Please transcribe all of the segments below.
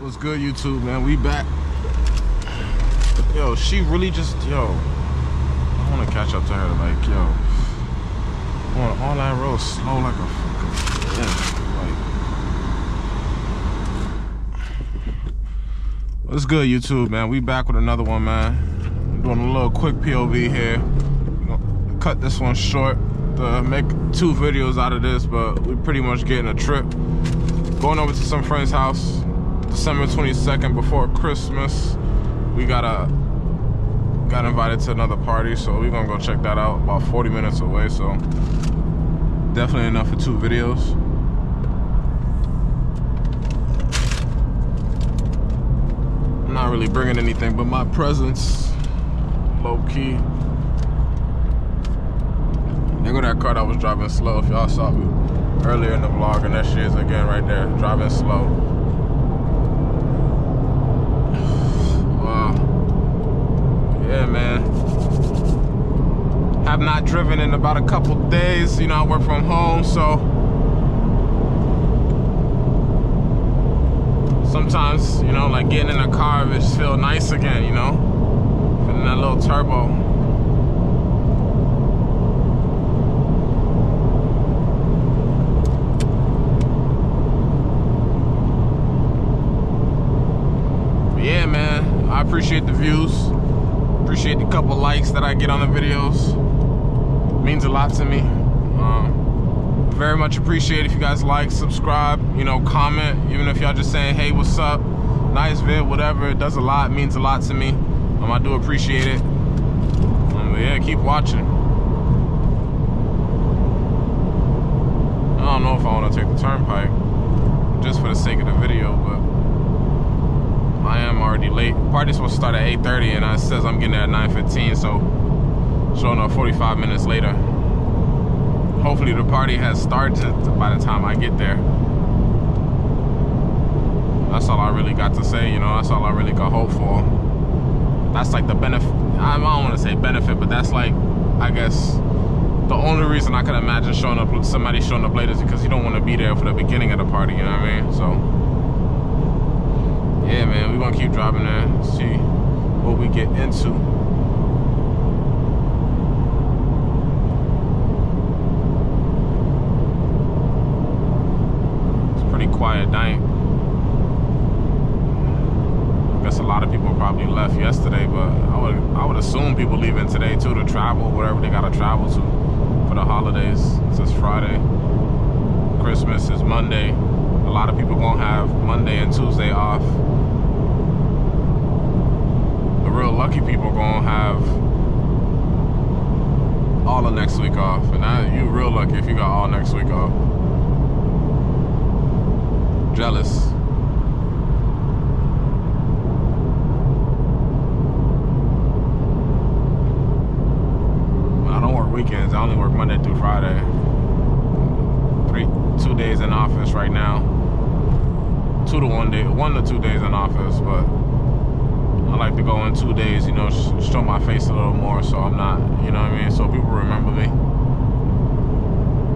What's good, YouTube, man? We back. Yo, she really just, I want to catch up to her, like, going all that road slow like a fucking, What's good, YouTube, man? We back with another one, man. I'm doing a little quick POV here. Gonna cut this one short to make 2 videos out of this, but we pretty much getting a trip. Going over to some friend's house. December 22nd, before Christmas, we got invited to another party, so we're gonna go check that out. About 40 minutes away, so definitely enough for 2 videos. I'm not really bringing anything but my presence, low key. There go that car that was driving slow. If y'all saw me earlier in the vlog, and that shit is again right there, driving slow. Yeah, man. Have not driven in about a couple days. You know, I work from home, so sometimes, you know, like getting in a car, it just feels nice again, you know? Feeling that little turbo. But yeah, man, I appreciate the views. Appreciate the couple likes that I get on the videos. It means a lot to me. Very much appreciate if you guys like, subscribe, you know, comment. Even if y'all just saying, hey, what's up? Nice vid, whatever. It does a lot. It means a lot to me. I do appreciate it. But yeah, keep watching. I don't know if I want to take the turnpike just for the sake of the video, but I am already late. Party's supposed to start at 8:30, and it says I'm getting there at 9:15, so showing up 45 minutes later. Hopefully the party has started by the time I get there. That's all I really got to say, you know. That's all I really got hope for. That's like the benefit. I don't want to say benefit, but that's like, I guess, the only reason I can imagine somebody showing up late is because you don't want to be there for the beginning of the party, you know what I mean? So yeah, man, we're gonna keep driving there and see what we get into. It's a pretty quiet night. I guess a lot of people probably left yesterday, but I would assume people leaving today too to travel, wherever they gotta travel to for the holidays. It's Friday. Christmas is Monday. A lot of people gonna have Monday and Tuesday off. The real lucky people gonna have all of next week off, and you real lucky if you got all next week off. Jealous. I don't work weekends. I only work Monday through Friday. 2 days in office right now. 1 to 2 days in office, but I like to go in 2 days, you know, show my face a little more, so I'm not, you know what I mean, so people remember me.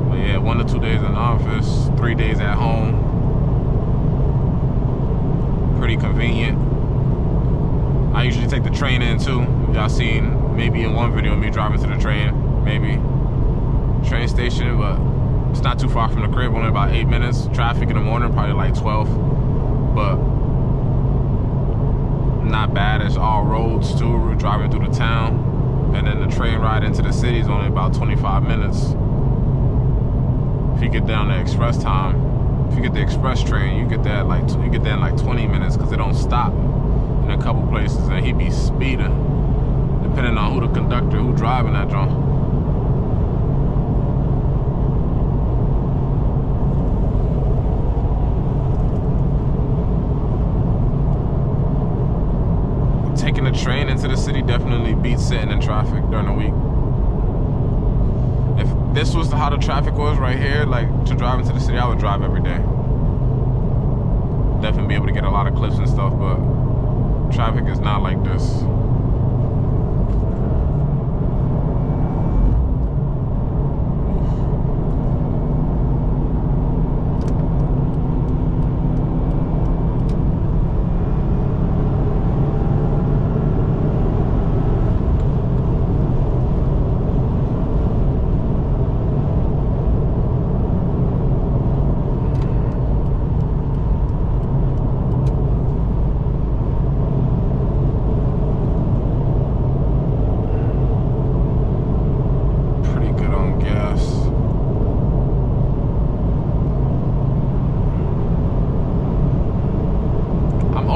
But yeah, 1 to 2 days in office, 3 days at home. Pretty convenient. I usually take the train in too. Y'all seen maybe in one video me driving to the train, maybe train station, but it's not too far from the crib, only about 8 minutes. Traffic in the morning, probably like 12, but not bad. It's all roads too. We're driving through the town, and then the train ride into the city is only about 25 minutes. If you get down the express time, if you get the express train, you get there in like 20 minutes because they don't stop in a couple places, and he be speeding, depending on who the conductor, who driving that joint. Taking the train into the city definitely beats sitting in traffic during the week. If this was how the traffic was right here, like to drive into the city, I would drive every day. Definitely be able to get a lot of clips and stuff, but traffic is not like this.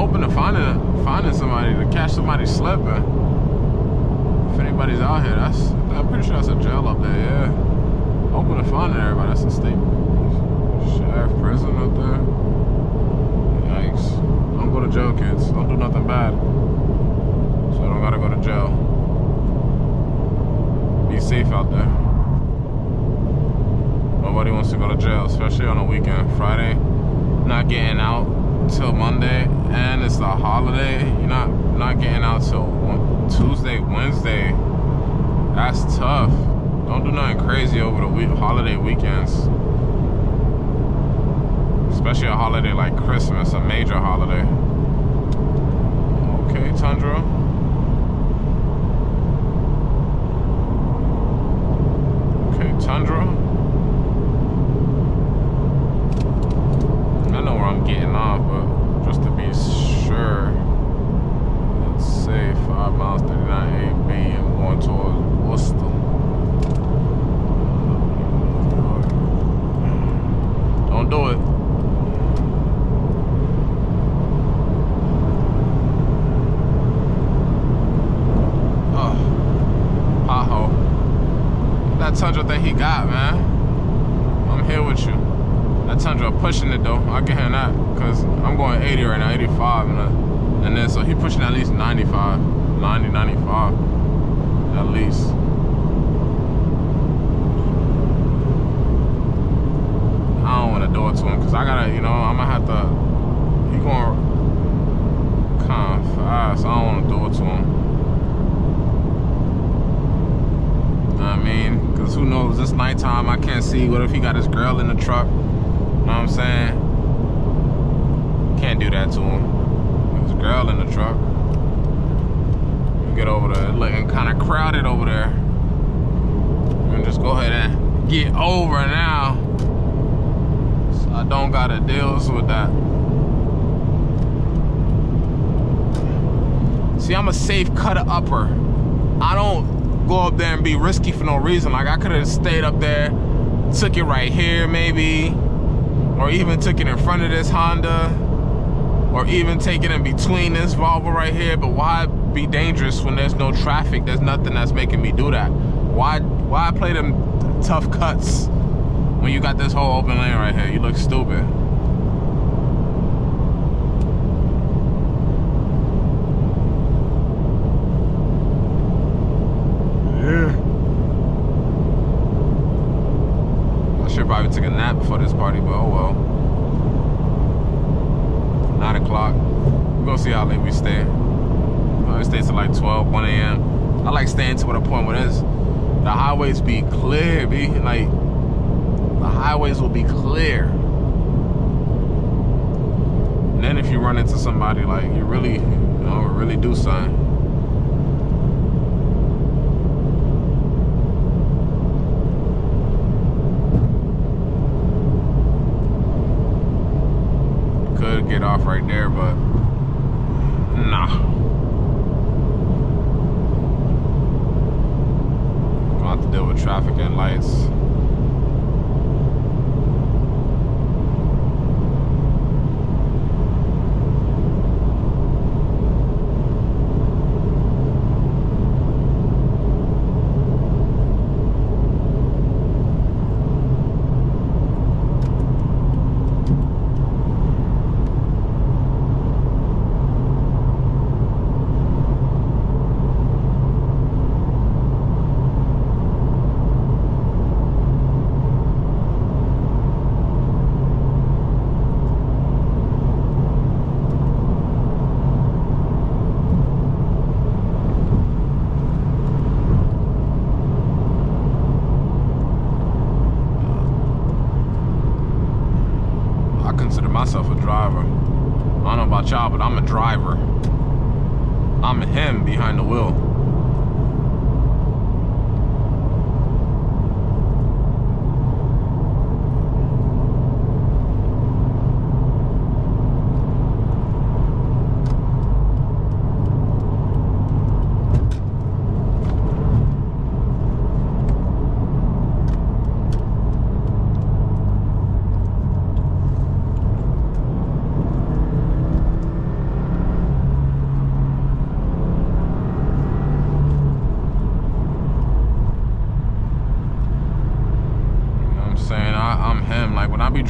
open to finding somebody, to catch somebody slipping. If anybody's out here, I'm pretty sure that's a jail up there, yeah. Open to finding everybody. That's a state sheriff prison up there. Yikes. Don't go to jail, kids. Don't do nothing bad. So I don't gotta go to jail. Be safe out there. Nobody wants to go to jail, especially on a weekend. Friday, not getting out till Monday, and it's a holiday. You're not getting out till Tuesday, Wednesday. That's tough. Don't do nothing crazy over the holiday weekends. Especially a holiday like Christmas, a major holiday. Okay, Tundra. Okay, Tundra. I know where I'm getting off, but just to be sure, let's say 5 miles, 39 AB, and going towards Worcester. Don't do it. That Tundra thing he got, man. I'm here with you. That Tundra pushing it though. I'll get him that, because I'm going 80 right now, 85, and then so he pushing at least 95, 90, 95, at least. I don't want to do it to him, because I gotta, I'm gonna have to, he going kind of fast. I don't want to do it to him. I mean, because who knows, it's nighttime, I can't see. What if he got his girl in the truck? You know what I'm saying? Can't do that to him. His girl in the truck. Get over there, looking kind of crowded over there. And just go ahead and get over now, so I don't gotta deal with that. See, I'm a safe cutter upper. I don't go up there and be risky for no reason. Like, I could have stayed up there, took it right here maybe, or even took it in front of this Honda, or even take it in between this Volvo right here. But why be dangerous when there's no traffic? There's nothing that's making me do that. Why play them tough cuts when you got this whole open lane right here? You look stupid. I should probably took a nap before this party, but oh well. 9 o'clock. We're gonna see how late we stay. We stay till like 12, 1 a.m. I like staying to a point where the highways be clear, like the highways will be clear. And then if you run into somebody, like, you really, really do something. Get off right there, but nah. Gonna have to deal with traffic and lights. Myself a driver. I don't know about y'all, but I'm a driver. I'm him behind the wheel.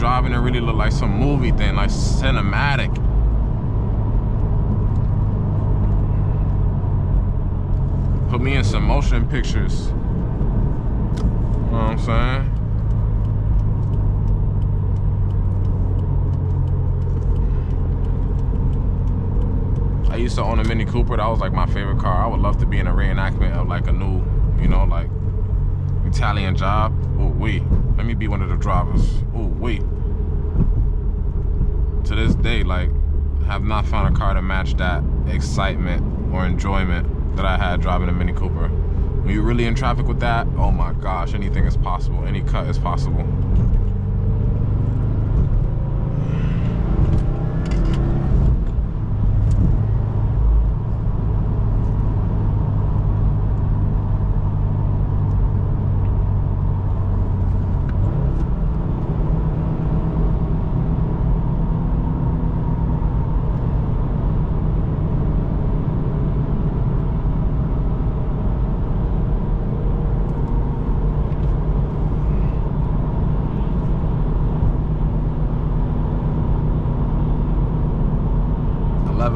driving, it really looked like some movie thing, like cinematic. Put me in some motion pictures. You know what I'm saying? I used to own a Mini Cooper. That was like my favorite car. I would love to be in a reenactment of like a new, you know, like Italian job. Oh, wait. Let me be one of the drivers. Oh, wait. To this day, like, have not found a car to match that excitement or enjoyment that I had driving a Mini Cooper. When you're really in traffic with that, oh my gosh, anything is possible. Any cut is possible.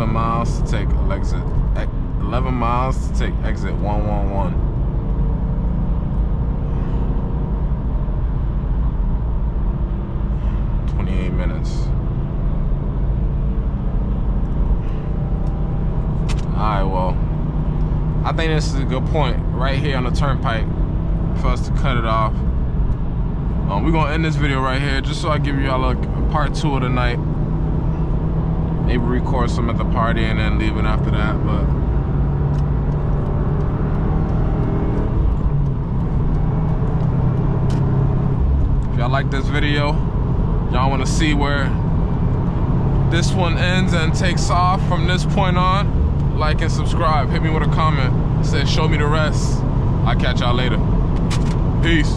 Miles to take exit 11 miles to take exit 111. Alright, well, I think this is a good point right here on the turnpike for us to cut it off. We're gonna end this video right here just so I give y'all a part 2 of the night. Maybe record some at the party and then leave it after that, but if y'all like this video, y'all want to see where this one ends and takes off from this point on, like and subscribe. Hit me with a comment. It says show me the rest. I'll catch y'all later. Peace.